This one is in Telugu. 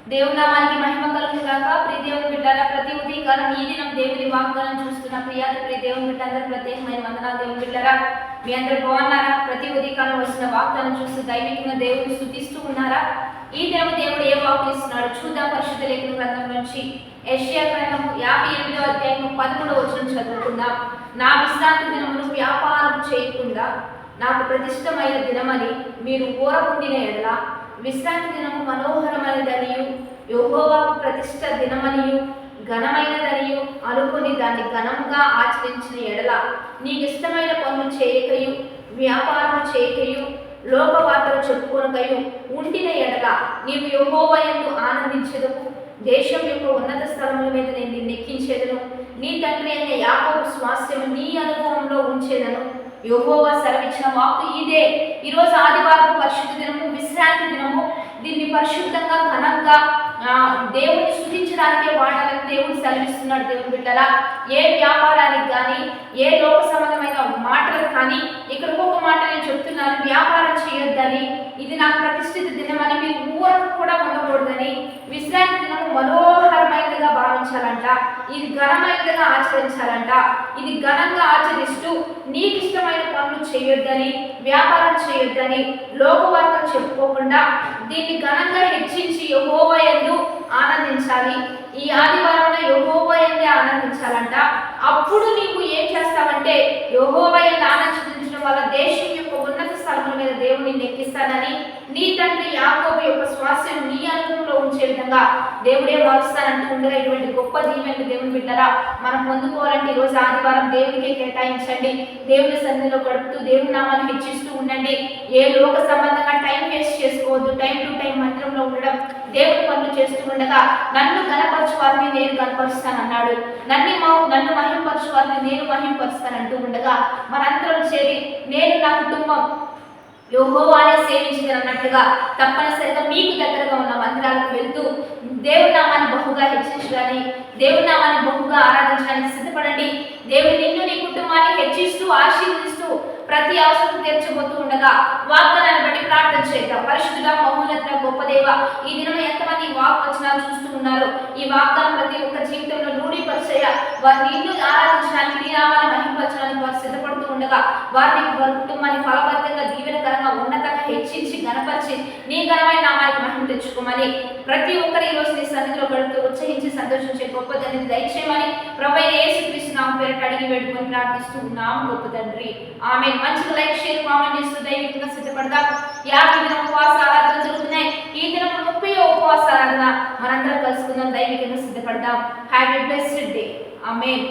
దేవుని నామానికి మహిమ కలుగును గాక. ప్రియ దేవుని బిడ్డలారా, ప్రతి ఉదయకాలం ఈ దినం దేవుని వాగ్దానం చూస్తున్న ప్రియ దేవుని బిడ్డలందరూ ప్రత్యేకమైన వందనాలు. దేవుని బిడ్డలారా, మీ అందరూ బాగున్నారా? ప్రతి ఉదయకాలం వస్తున్న వాగ్దానం చూస్తూ దైవికంగా దేవుని స్తుతిస్తూ ఉన్నారా? ఈ దినం దేవుడు ఏ వాక్కు ఇస్తున్నాడు చూద్దాం. పరిశుద్ధ లేఖన గ్రంథం నుంచి యెషయా గ్రంథం 58వ అధ్యాయం 11వ వచనం చదువుకుందాం. నా విశ్రాంతి దినమును వ్యాపారం చేయకుండా నాకు ప్రతిష్టమైన దినమని మీరు కోరకుండిన ఎడల, విశ్రాంతి దినము మనోహరమైనదనియు యెహోవాకు ప్రతిష్ట దినమనియు ఘనమైనదనియు అనుకుని దాన్ని ఘనంగా ఆచరించిన ఎడల, నీకు ఇష్టమైన పనులు చేయకయు వ్యాపారం చేయకయు లోక వార్తలు చెప్పుకొనకయు ఉండిన ఎడల, నీవు యెహోవా యందు ఆనందించెదవు. దేశం యొక్క ఉన్నత స్థలముల మీద నేను నిన్ను ఎక్కించేదను. నీ తండ్రి అయిన యాకోబు స్వాస్థ్యము నీ అనుభవంలో ఉంచేదను. యెహోవా సెలవిచ్చిన వాక్కు ఇదే. ఈరోజు ఆదివారం పరిశుద్ధ దినము, విశ్రాంతి దినము. దీన్ని పరిశుద్ధంగా ఘనంగా దేవుని స్తుతించడానికే వాడాలని దేవుడు సెలవిస్తున్నాడు. దేవుని బిడ్డలా, ఏ వ్యాపారానికి కానీ ఏ లోక సంబంధమైన మాటలకు కానీ, ఇక్కడ ఒక మాట నేను చెప్తున్నాను, వ్యాపారం చేయొద్దని, ఇది నాకు ప్రతిష్ఠిత దినమని మీరు ఊరకు కూడా ఉండకూడదని, విశ్రాంతి దినము మనోహరమైనదిగా భావించాలంట, ఇది ఘనమైనదిగా ఆచరించాలంట. ఇది ఘనంగా ఆచరిస్తూ నీకు ఇష్టమైన పనులు చేయొద్దని, వ్యాపారం చేయొద్దని, లోకవార్తలు చెప్పుకోకుండా దీన్ని ఘనంగా హెచ్చించి యెహోవా యందు ఆనందించాలి. ఈ ఆదివారంలో యెహోవా యందే ఆనందించాలంట. అప్పుడు నీకు ఏం చేస్తావంటే, యెహోవా యందు ఆనందించడం వల్ల దేశం యొక్క ఉన్నత స్థలముల మీద దేవుని నెక్కిస్తానని, నీ తండ్రి యాకోబు యొక్క స్వాస్థ్యం నీ అనుభవంలో ఉంచే విధంగా దేవుడే మారుస్తానంటూ ఉండగా, ఇటువంటి గొప్ప దీవెనలు దేవుని బిడ్డరా మనం పొందుకోవాలంటే ఈరోజు ఆదివారం దేవునికే కేటాయించండి. దేవుని సన్నిధిలో గడుపుతూ దేవుని నామాన్ని హెచ్చిస్తూ ఉండండి. ఏ లోక సంబంధంగా టైం వేస్ట్ చేసుకోవద్దు. టైం టు టైం మందిరంలో ఉండడం, దేవుని పనులు చేస్తూ ఉండగా, నన్ను గణపరచు వారిని నేను గణపరుస్తానన్నాడు. నన్ను మహింపరచు వారిని నేను మహింపరుస్తానంటూ ఉండగా, మనందరం చేరి నేను నా కుటుంబం యెహోవానే సేవించగలను అన్నట్లుగా తప్పనిసరిగా మీకు దగ్గరగా ఉన్న మందిరాలకు వెళ్తూ దేవుని నామాన్ని బహుగా హెచ్చించడానికి, దేవుని నామాన్ని బహుగా ఆరాధించడానికి సిద్ధపడండి. దేవుడు నిన్ను నీ కుటుంబాన్ని హెచ్చిస్తూ ఆశీర్వదిస్తూ ప్రతి అవసరం తీర్చబోతూ ఉండగా వాగ్దానాన్ని బట్టి ప్రార్థన చేద్దాం. పరిశుద్ధుడా, మహోన్నత, గొప్ప దేవ, ఈ దినం ఎంతమంది వాక్ వచనాలు చూస్తూ ఉన్నారో ఈ వాగ్దానం ప్రతి ఒక్క జీవితంలో రూఢీపరిచేయ, వారిని నిన్ను ఆరాధించడానికి, నీ నామాన్ని మహిమపరచడానికి వారు సిద్ధపడుతూ ఉండగా, వారి కుటుంబాన్ని ఫలభరితంగా దీవెనకరంగా ఉన్నతంగా హెచ్చించి గణపరిచి నీ ఘనమైన నామానికి మహిమ తెచ్చుకోమని, ప్రతి ఒక్కరి ఈ రోజు నీ సన్నిధిలో గడుపుతూ ఉత్సహించి సంతోషించే గొప్ప తండ్రిని దయచేయమని ప్రభువైన యేసుక్రీస్తు నామమున పేరిట అడిగి వేడుకొని ప్రార్థిస్తూ ఉన్నాము గొప్ప తండ్రి, ఆమేన్. మంచిగా లైక్, షేర్, కామెంట్ చేస్తూ దైవికంగా సిద్ధపడదాం. 50 దినం ఉపవాస ఆరాధన జరుగుతున్నాయి. ఈ దినం 30వ ఉపవాస ఆరాధన. మనందరం కలుసుకుందాం, దైవికంగా సిద్ధపడదాం. Have a blessed day. Amen.